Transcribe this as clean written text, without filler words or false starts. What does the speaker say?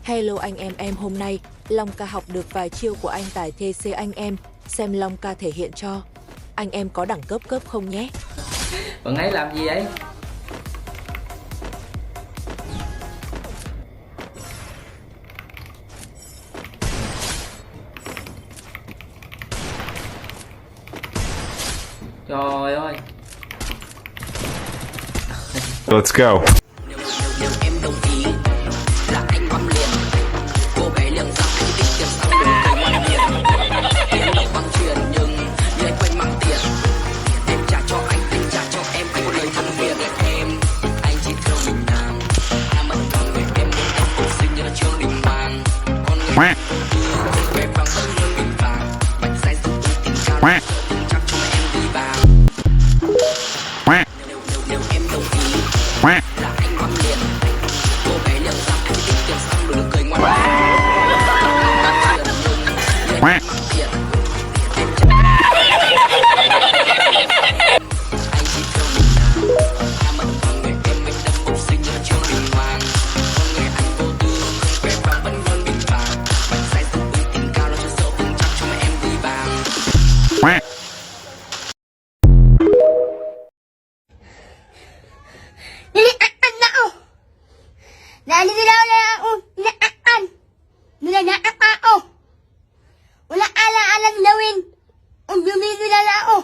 Hello anh em hôm nay, Long Ca học được vài chiêu của anh Tài TC anh em, xem Long Ca thể hiện cho. Anh em có đẳng cấp không nhé? Bạn ấy làm gì ấy? Trời ơi. Let's go. Nếu em đồng ý là anh bấm liền, cô bé liệng ra anh tính tiền sau đường cây ngoan hiền. Tiền đâu bằng chuyện nhưng như anh quên mang tiền. Em trả cho anh trả cho em có lời thân phiền. Em anh chỉ thương mình nàng, mất con người em muốn em cũng xinh như là Trương Đình Hoàng. Con người vẻ vang hơn hơn bình vàng, bạch sai giúp tôi tình cảm chắc cho em đi vàng. Nếu em đồng ý là anh bấm liền, cô bé liệng ra anh tính tiền sau đường cười ngoan hiền. Wala ala-alang lawin. Ang bumili na ako.